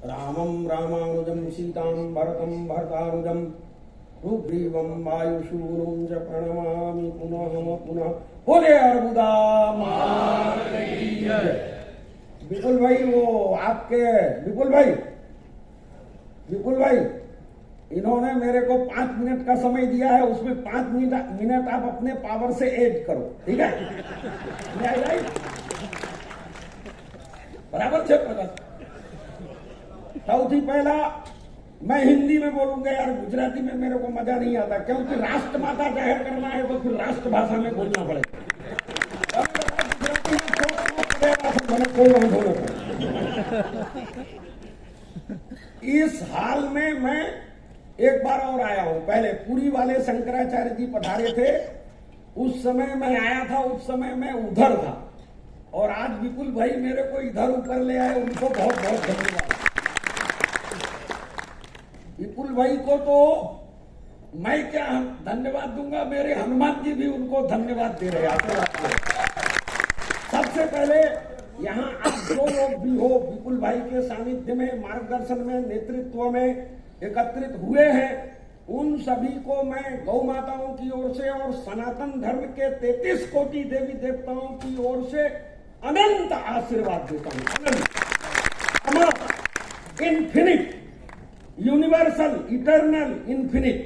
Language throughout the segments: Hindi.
रामं रामानुजं सीतां भरतं भरतानुजं सुग्रीवं वायुशूरं च प्रणमामि पुनः पुनः। बोले अर्बुदा विपुल भाई, वो आपके विपुल भाई इन्होंने मेरे को 5 मिनट का समय दिया है, उसमें 5 मिनट आप अपने पावर से ऐड करो, ठीक है? बराबर છે प्रकाश। સૌથી પહેલા मैं हिंदी में बोलूंगा यार, गुजराती में मेरे को मजा नहीं आता, क्योंकि राष्ट्रमाता जाहिर करना है तो फिर राष्ट्र भाषा में बोलना पड़ेगा। इस हाल में मैं एक बार और आया हूं। पहले पुरी वाले शंकराचार्य जी पधारे थे, उस समय मैं आया था, उस समय मैं उधर था, और आज विपुल भाई मेरे को इधर ऊपर ले आए, उनको बहुत बहुत धन्यवाद। विपुल भाई को तो मैं क्या धन्यवाद दूंगा, मेरे हनुमान जी भी उनको धन्यवाद दे रहे हैं। सबसे पहले यहाँ आप जो लोग भी हो, विपुल भाई के सानिध्य में, मार्गदर्शन में, नेतृत्व में एकत्रित हुए हैं, उन सभी को मैं गौ माताओं की ओर से और सनातन धर्म के 33 कोटि देवी देवताओं की ओर से अनंत आशीर्वाद देता हूं। अनंत, इन्फिनिट, यूनिवर्सल, इटर्नल, इन्फिनिट।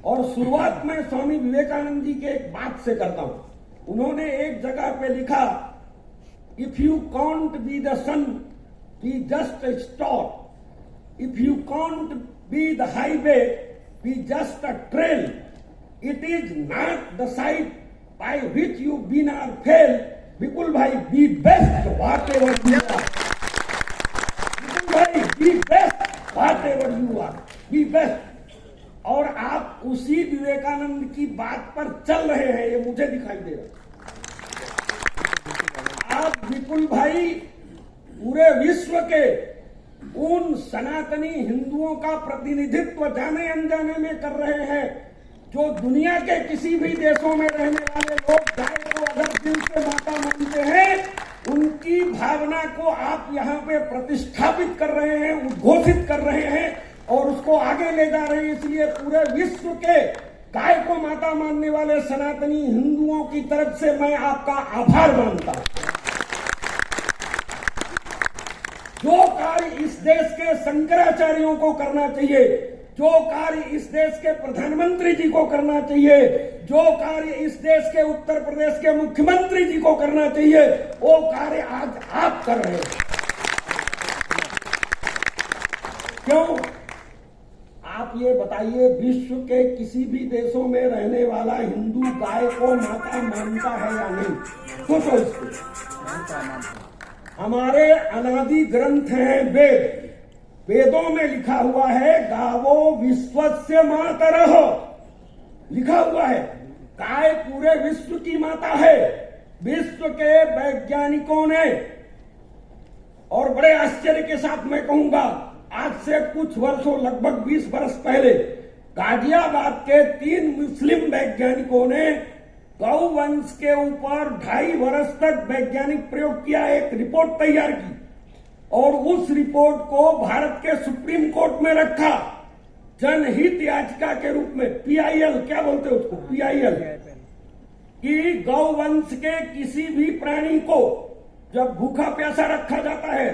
और शुरुआत में स्वामी विवेकानंद जी के एक बात से करता हूं। उन्होंने एक जगह पे लिखा, if you can't be the sun, be just a star. If you can't be the highway, be just a trail. It is not the side by which you win or fail. Vipul भाई, be best whatever you are. Vipul भाई, be best whatever you are, be best. और आप उसी विवेकानंद की बात पर चल रहे हैं, ये मुझे दिखाई दे रहा। आप विपुल भाई पूरे विश्व के उन सनातनी हिंदुओं का प्रतिनिधित्व जाने अनजाने में कर रहे हैं, जो दुनिया के किसी भी देशों में रहने वाले लोग गाय को अगर दिल से माता मानते हैं, उनकी भावना को आप यहाँ पे प्रतिष्ठापित कर रहे हैं, उद्घोषित कर रहे हैं और उसको आगे ले जा रहे हैं। इसलिए पूरे विश्व के गाय को माता मानने वाले सनातनी हिंदुओं की तरफ से मैं आपका आभार मानता हूं। जो कार्य इस देश के शंकराचार्यों को करना चाहिए, जो कार्य इस देश के प्रधानमंत्री जी को करना चाहिए, जो कार्य इस देश के उत्तर प्रदेश के मुख्यमंत्री जी को करना चाहिए, वो कार्य आज आप कर रहे हैं। क्यों? आप ये बताइए, विश्व के किसी भी देशों में रहने वाला हिंदू गाय को माता मानता है या नहीं? सोचो इसको। हमारे अनादि ग्रंथ हैं वेद, वेदों में लिखा हुआ है गावो विश्वस्य मातरः, लिखा हुआ है गाय पूरे विश्व की माता है। विश्व के वैज्ञानिकों ने, और बड़े आश्चर्य के साथ मैं कहूंगा, आज से कुछ वर्षों, लगभग 20 वर्ष पहले गाजियाबाद के 3 मुस्लिम वैज्ञानिकों ने गौवंश के ऊपर 2.5 वर्ष तक वैज्ञानिक प्रयोग किया, एक रिपोर्ट तैयार की और उस रिपोर्ट को भारत के सुप्रीम कोर्ट में रखा जनहित याचिका के रूप में। PIL, क्या बोलते हैं उसको, PIL, कि गौवंश के किसी भी प्राणी को जब भूखा प्यासा रखा जाता है,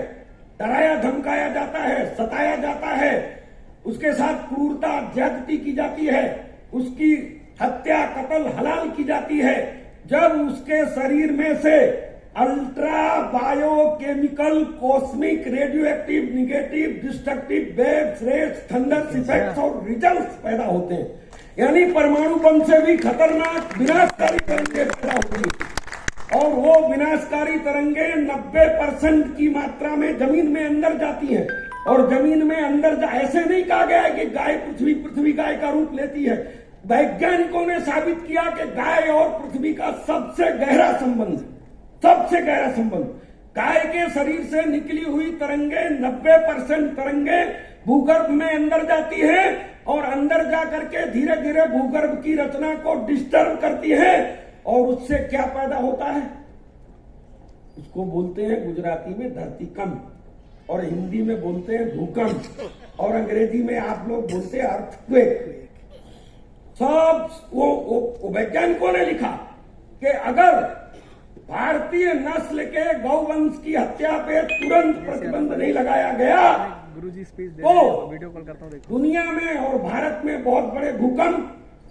डराया धमकाया जाता है, सताया जाता है, उसके साथ क्रूरता ज्यादती की जाती है, उसकी हत्या कत्ल हलाल की जाती है, जब उसके शरीर में से ultra biochemical, cosmic, radio active, negative, destructive waves, rays, thunders effects और रिजल्ट्स पैदा होते हैं, यानी परमाणु बम से भी खतरनाक विनाशकारी तरंगे पैदा होती हैं। और वो विनाशकारी तरंगे 90% की मात्रा में जमीन में अंदर जाती हैं। और जमीन में अंदर ऐसे नहीं कहा गया है कि गाय पृथ्वी गाय का रूप लेती है। वैज्ञानिकों ने साबित किया कि गाय और पृथ्वी का सबसे गहरा संबंध, सबसे गहरा संबंध। गाय के शरीर से निकली हुई तरंगे 90% तरंगे भूगर्भ में अंदर जाती है और अंदर जाकर के धीरे धीरे भूगर्भ की रचना को डिस्टर्ब करती है। और उससे क्या पैदा होता है, उसको बोलते हैं गुजराती में धरती कंप। और हिंदी में बोलते हैं भूकंप, और अंग्रेजी में आप लोग बोलते हैं अर्थक्वेक। सब वो वैज्ञानिकों ने लिखा कि अगर भारतीय नस्ल के गौवंश की हत्या पे तुरंत प्रतिबंध नहीं लगाया गया तो वीडियो कॉल करता हूं, दुनिया में और भारत में बहुत बड़े भूकंप,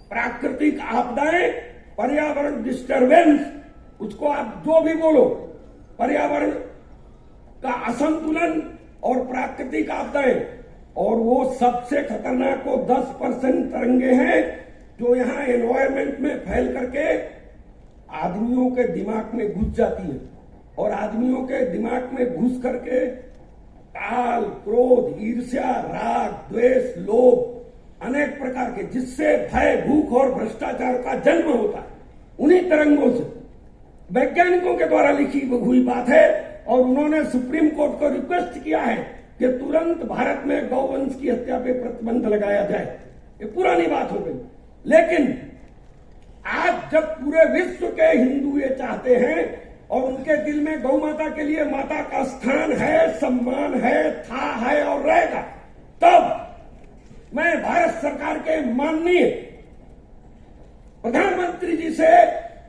प्राकृतिक आपदाएं, पर्यावरण डिस्टरबेंस, उसको आप जो भी बोलो, पर्यावरण का असंतुलन और प्राकृतिक आपदाएं, और वो सबसे खतरनाक वो 10% तरंगे हैं जो यहाँ एनवायरमेंट में फैल करके आदमियों के दिमाग में घुस जाती है, और आदमियों के दिमाग में घुस करके काल, क्रोध, ईर्ष्या, राग, द्वेष, लोभ, अनेक प्रकार के, जिससे भय, भूख और भ्रष्टाचार का जन्म होता है, उन्हीं तरंगों से वैज्ञानिकों के द्वारा लिखी हुई बात है। और उन्होंने सुप्रीम कोर्ट को रिक्वेस्ट किया है कि तुरंत भारत में गौवंश की हत्या पे प्रतिबंध लगाया जाए। ये पुरानी बात हो गई, लेकिन आज जब पूरे विश्व के हिंदू ये चाहते हैं और उनके दिल में गौ माता के लिए माता का स्थान है, सम्मान है, था है और रहेगा, तब मैं भारत सरकार के माननीय प्रधानमंत्री जी से,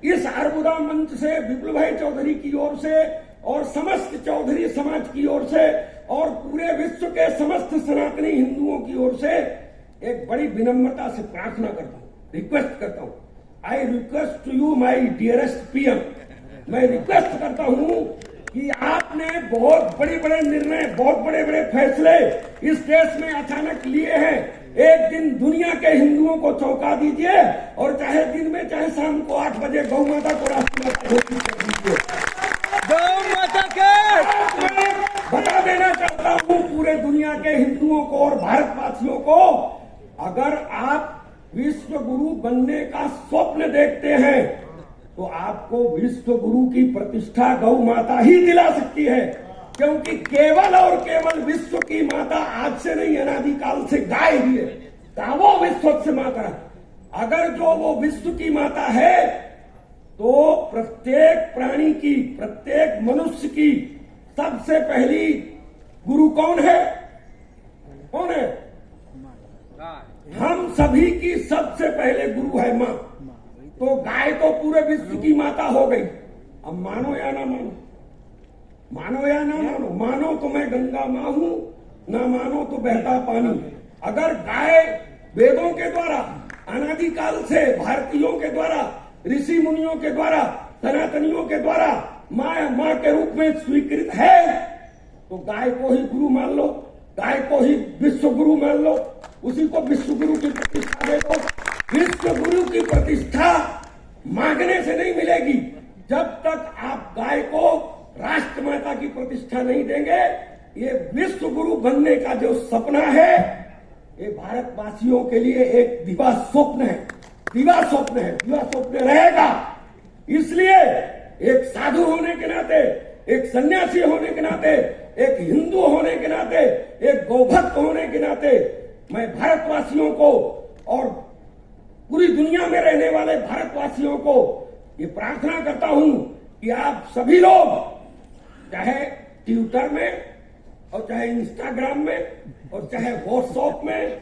इस अर्बुदा मंच से, विपुल भाई चौधरी की ओर से और समस्त चौधरी समाज की ओर से और पूरे विश्व के समस्त सनातनी हिंदुओं की ओर से एक बड़ी विनम्रता से प्रार्थना करता हूं, रिक्वेस्ट करता हूं। I request to you my dearest PM, मैं रिक्वेस्ट करता हूं कि आपने बहुत बड़े बड़े निर्णय, बहुत बड़े बड़े फैसले इस देश में अचानक लिए हैं। एक दिन दुनिया के हिंदुओं को चौंका दीजिए, और चाहे दिन में चाहे शाम को 8 बजे गौ माता को राष्ट्रमाता घोषित कर दीजिए। गौ माता के बता देना चाहता हूं पूरे दुनिया के हिंदुओं को और भारतवासियों को, अगर आप विश्व गुरु बनने का स्वप्न देखते हैं तो आपको विश्व गुरु की प्रतिष्ठा गौ माता ही दिला सकती है, क्योंकि केवल और केवल विश्व की माता आज से नहीं, अनादिकाल से गाय ही है। गावो विश्व से माता, अगर जो वो विश्व की माता है तो प्रत्येक प्राणी की, प्रत्येक मनुष्य की सबसे पहली गुरु कौन है? कौन है? हम सभी की सबसे पहले गुरु है मां। तो गाय तो पूरे विश्व की माता हो गई। अब मानो या ना मानो, मानो या ना मानो, मानो तो मैं गंगा मां हूं, ना मानो तो बहता पानी। अगर गाय वेदों के द्वारा, अनादिकाल से भारतीयों के द्वारा, ऋषि मुनियों के द्वारा, सनातनियों के द्वारा मां के रूप में स्वीकृत है, तो गाय को ही गुरु मान लो, गाय को ही विश्व गुरु मान लो, उसी को विश्व गुरु की प्रतिष्ठा दे दो। विश्व गुरु की प्रतिष्ठा मांगने से नहीं मिलेगी। जब तक आप गाय को राष्ट्रमाता की प्रतिष्ठा नहीं देंगे, ये विश्व गुरु बनने का जो सपना है, ये भारतवासियों के लिए एक दिवा स्वप्न है, दिवा स्वप्न है, दिवा स्वप्न रहेगा। इसलिए एक साधु होने के नाते, एक सन्यासी होने के नाते, एक हिंदू होने के नाते, एक गौभक्त होने के नाते मैं भारतवासियों को और पूरी दुनिया में रहने वाले भारतवासियों को ये प्रार्थना करता हूं कि आप सभी लोग, चाहे ट्विटर में और चाहे इंस्टाग्राम में और चाहे व्हाट्सएप में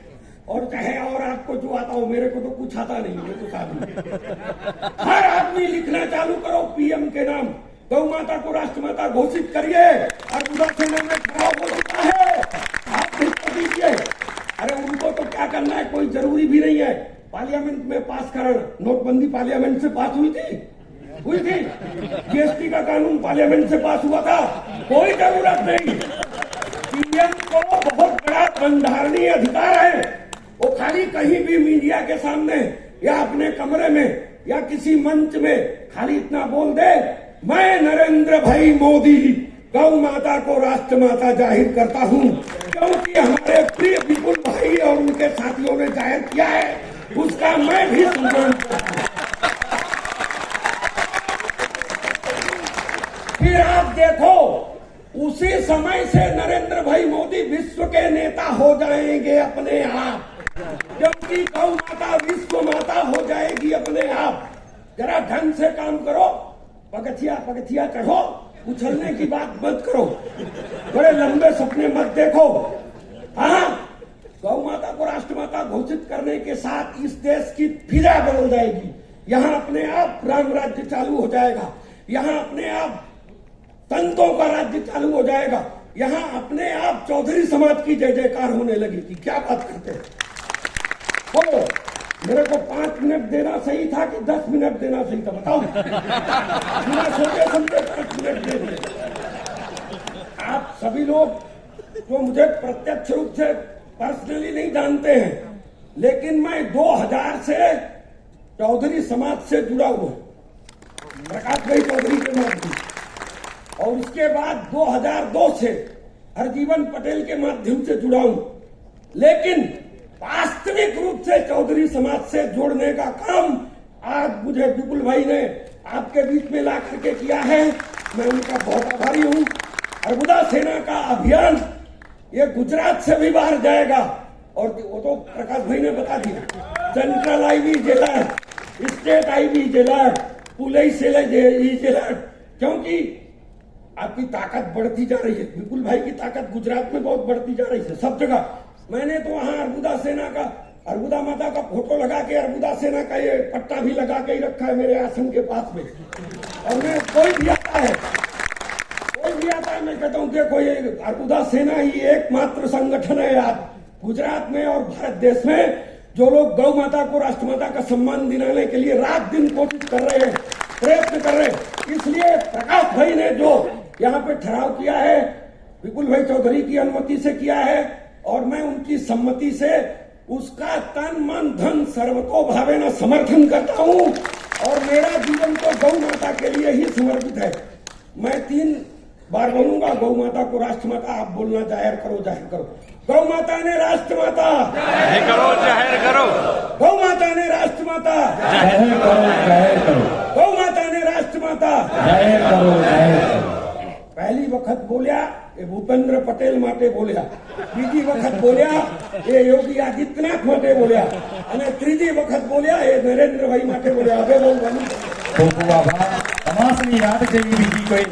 और चाहे और आपको जो आता हो, मेरे को तो कुछ आता नहीं, मैं तो साधु, हर आदमी लिखना चालू करो पीएम के नाम, गौ माता को राष्ट्रमाता घोषित करिए। अर्बुदा सेना में खराब हो चुका है, आप दीजिए। अरे उनको तो क्या करना है, कोई जरूरी भी नहीं है पार्लियामेंट में पास कराना। नोटबंदी पार्लियामेंट से पास हुई थी, जीएसटी का कानून पार्लियामेंट से पास हुआ था, कोई जरूरत नहीं। पीएम को बहुत बड़ा बंधारणीय अधिकार है, वो खाली कहीं भी मीडिया के सामने या अपने कमरे में या किसी मंच में खाली इतना बोल दे, मैं नरेंद्र भाई मोदी गौ माता को राष्ट्रमाता जाहिर करता हूं, क्योंकि हमारे प्रिय विपुल भाई और उनके साथियों ने जाहिर किया है, उसका मैं भी सम्मान करता हूं। फिर आप देखो, उसी समय से नरेंद्र भाई मोदी विश्व के नेता हो जाएंगे अपने आप, क्योंकि गौ माता विश्व माता हो जाएगी अपने आप। जरा ढंग से काम करो, पगथिया पगथिया चढ़ो उछलने की बात मत करो, बड़े लंबे सपने मत देखो। हाँ, गौ माता को राष्ट्रमाता घोषित करने के साथ इस देश की फिजा बदल जाएगी। यहाँ अपने आप राम राज्य चालू हो जाएगा, यहाँ अपने आप संतों का राज्य चालू हो जाएगा, यहाँ अपने आप चौधरी समाज की जय जयकार होने लगेगी। क्या बात करते हैं? बोलो, मेरे को 5 मिनट देना सही था कि 10 मिनट देना सही था? बताओ। बिना सोचे समझे 5 मिनट दे दिए। आप सभी लोग जो मुझे प्रत्यक्ष रूप से पर्सनली नहीं जानते हैं, लेकिन मैं 2000 से चौधरी समाज से जुड़ा हुआ, प्रकाश भाई चौधरी के माध्यम, और उसके बाद 2002 से हरजीवन पटेल के माध्यम से जुड़ा हूं। लेकिन वास्तविक रूप से चौधरी समाज से जोड़ने का काम आज मुझे विपुल भाई ने आपके बीच में ला करके किया है। मैं उनका बहुत आभारी हूं। अर्बुदा सेना का अभियान ये गुजरात से भी बाहर जाएगा, और वो तो प्रकाश भाई ने बता दिया। Central IB jailer, state IB jailer, police jailer, क्योंकि आपकी ताकत बढ़ती जा रही है। विपुल भाई की ताकत गुजरात में बहुत बढ़ती जा रही है, सब जगह। मैंने तो वहां अर्बुदा सेना का, अर्बुदा माता का फोटो लगा के अर्बुदा सेना का ये पट्टा भी लगा के ही रखा है मेरे आसन के पास में। और मैं कोई भी आता है मैं कहता हूं देखो, ये अर्बुदा सेना ही एकमात्र संगठन है आज गुजरात में और भारत देश में जो लोग गौ माता को राष्ट्रमाता का सम्मान दिलाने के लिए रात दिन कोशिश कर रहे हैं, प्रयत्न कर रहे हैं। इसलिए प्रकाश भाई ने जो यहाँ पे ठहराव किया है, विपुल भाई चौधरी की अनुमति से किया है, और मैं उनकी सम्मति से उसका तन मन धन सर्वतो भावेना समर्थन करता हूं। और मेरा जीवन तो गौ माता के लिए ही समर्पित है। मैं 3 बार बोलूंगा, गौ माता को राष्ट्रमाता। आप बोलना जाहिर करो, जाहिर करो। गौ माता ने राष्ट्रमाता जाहिर करो, जाहिर करो। गौ माता ने राष्ट्रमाता जाहिर करो, जाहिर करो। गौ माता ने राष्ट्रमाता जाहिर करो, जाहिर करो। पहली वक्त बोलिया ये भूपेंद्र पटेल माटे बोलिया, बीजी वक्त बोलिया ये योगी आदित्यनाथ माटे बोलिया, અને ત્રીજી વખત બોલ્યા એ નરેન્દ્રભાઈ માટે બોલ્યા। હવે બોલવાનું ખૂબ ખૂબ આભાર. તમાસની યાદ જેવી બીજી કોઈ